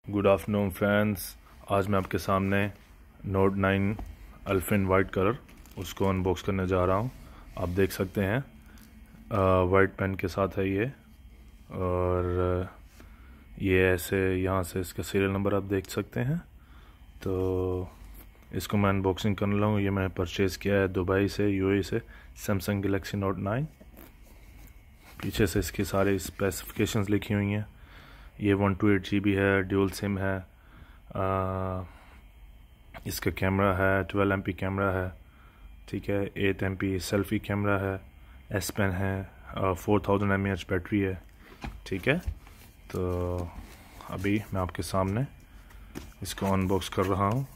Good afternoon friends. आज मैं आपके सामने नोट 9 अल्फिन वाइट कलर उसको अनबॉक्स करने जा रहा हूँ। आप देख सकते हैं वाइट पेन के साथ है ये, और ये ऐसे यहाँ से इसका सीरियल नंबर आप देख सकते हैं। तो इसको मैं अनबॉक्सिंग करने लगा हूँ। ये मैंने परचेज़ किया है दुबई से, यूएई से, सैमसंग गैलेक्सी नोट 9। पीछे से इसकी सारी स्पेसिफिकेशंस लिखी हुई हैं। ये 128 GB है, ड्यूल सिम है, इसका कैमरा है 12 MP कैमरा है, ठीक है, 8 MP सेल्फी कैमरा है, एस पेन है, 4000 mAh बैटरी है, ठीक है। तो अभी मैं आपके सामने इसको अनबॉक्स कर रहा हूँ।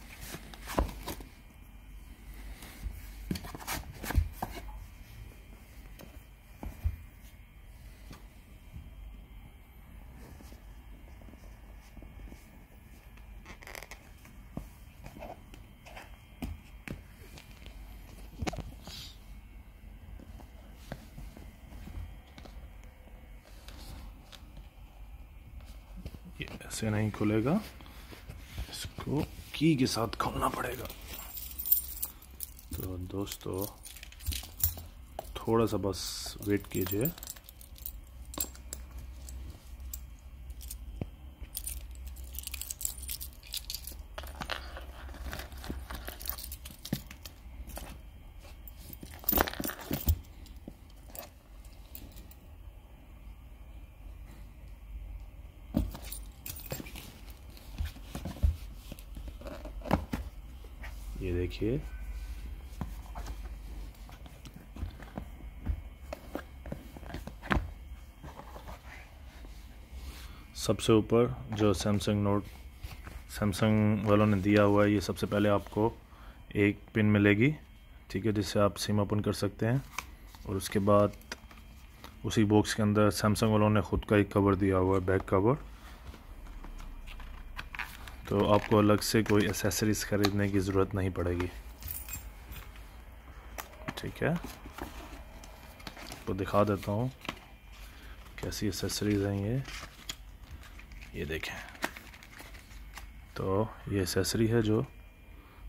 ये ऐसे नहीं खुलेगा, इसको की के साथ खोलना पड़ेगा। तो दोस्तों थोड़ा सा बस वेट कीजिए। ये देखिए, सबसे ऊपर जो सैमसंग वालों ने दिया हुआ है, ये सबसे पहले आपको एक पिन मिलेगी, ठीक है, जिससे आप सिम ओपन कर सकते हैं। और उसके बाद उसी बॉक्स के अंदर सैमसंग वालों ने ख़ुद का एक कवर दिया हुआ है, बैक कवर। तो आपको अलग से कोई एसेसरीज़ ख़रीदने की ज़रूरत नहीं पड़ेगी, ठीक है। तो दिखा देता हूँ कैसी एसेसरीज़ हैं ये देखें। तो ये एसेसरी है जो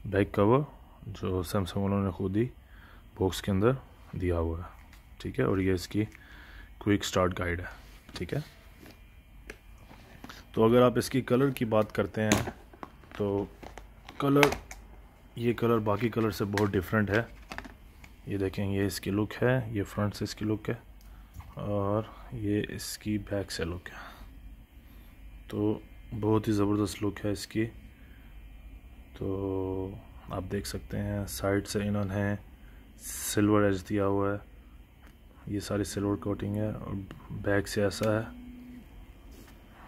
बैक कवर, जो सैमसंग वालों ने खुद ही बॉक्स के अंदर दिया हुआ है, ठीक है। और ये इसकी क्विक स्टार्ट गाइड है, ठीक है। तो अगर आप इसकी कलर की बात करते हैं तो ये कलर बाकी कलर से बहुत डिफरेंट है। ये देखें, ये इसकी लुक है, ये फ्रंट से इसकी लुक है, और ये इसकी बैक से लुक है। तो बहुत ही ज़बरदस्त लुक है इसकी। तो आप देख सकते हैं साइड से इन्होंने सिल्वर एज दिया हुआ है, ये सारी सिल्वर कोटिंग है, और बैक से ऐसा है,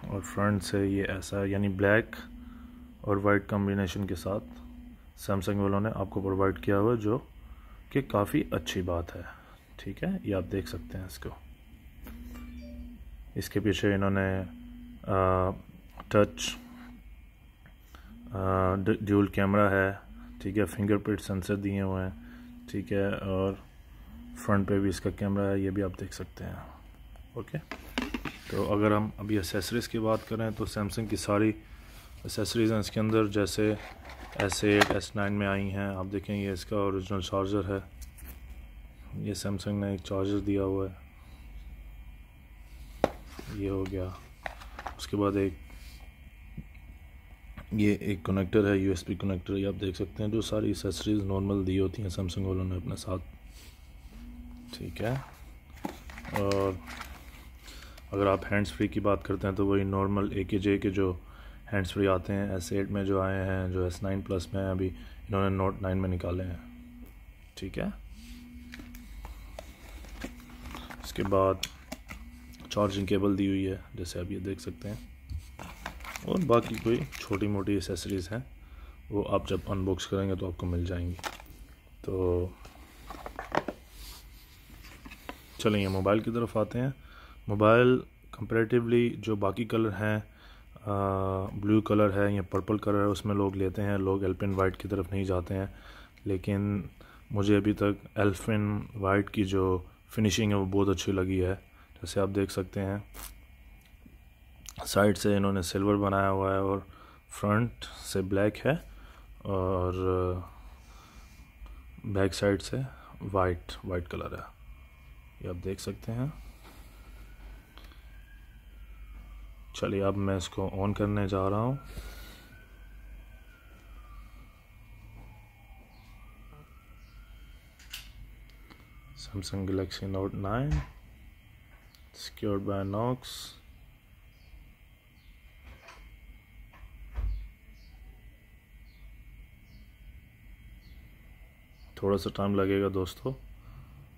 और फ्रंट से ये ऐसा है, यानी ब्लैक और वाइट कॉम्बिनेशन के साथ सैमसंग वालों ने आपको प्रोवाइड किया हुआ है, जो कि काफ़ी अच्छी बात है, ठीक है। ये आप देख सकते हैं इसको। इसके पीछे इन्होंने टच ड्यूल कैमरा है, ठीक है, फिंगरप्रिंट सेंसर दिए हुए हैं, ठीक है, और फ्रंट पे भी इसका कैमरा है, ये भी आप देख सकते हैं, ओके। तो अगर हम अभी एसेसरीज़ की बात करें तो सैमसंग की सारी एसेसरीज़ हैं इसके अंदर, जैसे S8 S9 में आई हैं। आप देखें, ये इसका ओरिजिनल चार्जर है, ये सैमसंग ने एक चार्जर दिया हुआ है, ये हो गया। उसके बाद ये एक कनेक्टर है, USB कनेक्टर, ये आप देख सकते हैं। जो सारी एसेसरीज़ नॉर्मल दी होती हैं सैमसंग वालों ने अपने साथ, ठीक है। और अगर आप हैंड्स फ्री की बात करते हैं तो वही नॉर्मल AKJ के जो हैंड्स फ्री आते हैं S8 में जो आए हैं, जो S9 प्लस में अभी इन्होंने नोट 9 में निकाले हैं, ठीक है। इसके बाद चार्जिंग केबल दी हुई है, जैसे आप ये देख सकते हैं, और बाकी कोई छोटी मोटी एसेसरीज़ हैं वो आप जब अनबॉक्स करेंगे तो आपको मिल जाएंगी। तो चलिए मोबाइल की तरफ आते हैं। मोबाइल कंपैरेटिवली जो बाकी कलर हैं, ब्लू कलर है या पर्पल कलर है, उसमें लोग लेते हैं, लोग एल्पिन वाइट की तरफ नहीं जाते हैं। लेकिन मुझे अभी तक एल्पिन वाइट की जो फिनिशिंग है वो बहुत अच्छी लगी है। जैसे आप देख सकते हैं साइड से इन्होंने सिल्वर बनाया हुआ है और फ्रंट से ब्लैक है और बैक साइड से वाइट कलर है, ये आप देख सकते हैं। चलिए अब मैं इसको ऑन करने जा रहा हूँ। Samsung Galaxy Note 9 secured by Knox। थोड़ा सा टाइम लगेगा दोस्तों,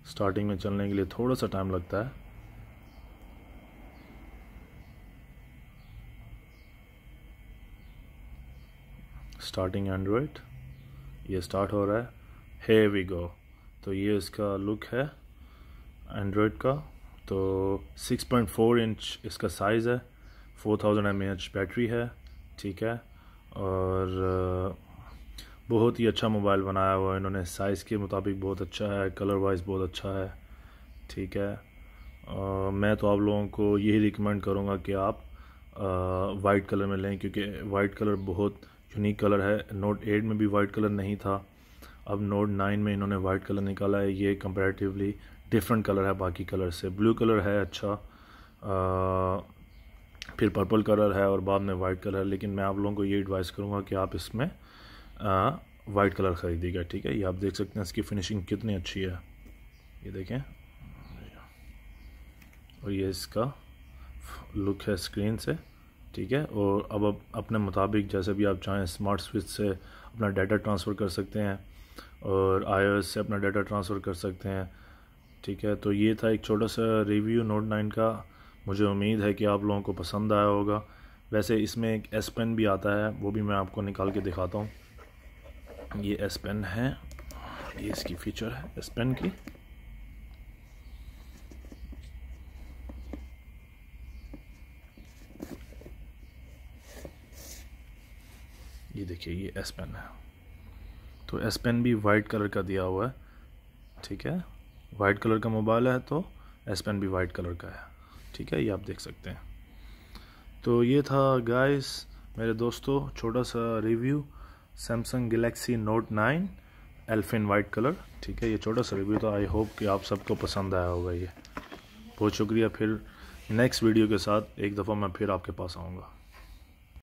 स्टार्टिंग में चलने के लिए थोड़ा सा टाइम लगता है। स्टार्टिंग एंड्रॉयड, ये स्टार्ट हो रहा है। here we go। तो ये इसका लुक है एंड्रॉयड का। तो 6.4 इंच इसका साइज़ है, 4000 mAh बैटरी है, ठीक है। और बहुत ही अच्छा मोबाइल बनाया हुआ है इन्होंने, साइज़ के मुताबिक बहुत अच्छा है, कलर वाइज बहुत अच्छा है, ठीक है। मैं तो आप लोगों को यही रिकमेंड करूँगा कि आप वाइट कलर में लें, क्योंकि वाइट कलर बहुत यूनिक कलर है। नोट 8 में भी वाइट कलर नहीं था, अब नोट 9 में इन्होंने वाइट कलर निकाला है। ये कंपैरेटिवली डिफरेंट कलर है बाकी कलर से। ब्लू कलर है अच्छा, फिर पर्पल कलर है और बाद में वाइट कलर है। लेकिन मैं आप लोगों को ये एडवाइस करूँगा कि आप इसमें वाइट कलर ख़रीदिएगा, ठीक है। ये आप देख सकते हैं इसकी फिनिशिंग कितनी अच्छी है, ये देखें। और ये इसका लुक है स्क्रीन से, ठीक है। और अब आप अपने मुताबिक जैसे भी आप चाहें स्मार्ट स्विच से अपना डाटा ट्रांसफ़र कर सकते हैं और iOS से अपना डाटा ट्रांसफ़र कर सकते हैं, ठीक है। तो ये था एक छोटा सा रिव्यू नोट 9 का। मुझे उम्मीद है कि आप लोगों को पसंद आया होगा। वैसे इसमें एक S Pen भी आता है, वो भी मैं आपको निकाल के दिखाता हूँ। ये S Pen है, ये इसकी फ़ीचर है S Pen की। ये देखिए ये S Pen है। तो S Pen भी वाइट कलर का दिया हुआ है, ठीक है। वाइट कलर का मोबाइल है तो S Pen भी वाइट कलर का है, ठीक है। ये आप देख सकते हैं। तो ये था गाइस मेरे दोस्तों छोटा सा review Samsung Galaxy Note 9 alpine white colour, ठीक है। ये छोटा सा रिव्यू था, आई होप कि आप सबको पसंद आया होगा। ये बहुत शुक्रिया। फिर नेक्स्ट वीडियो के साथ एक दफ़ा मैं फिर आपके पास आऊँगा।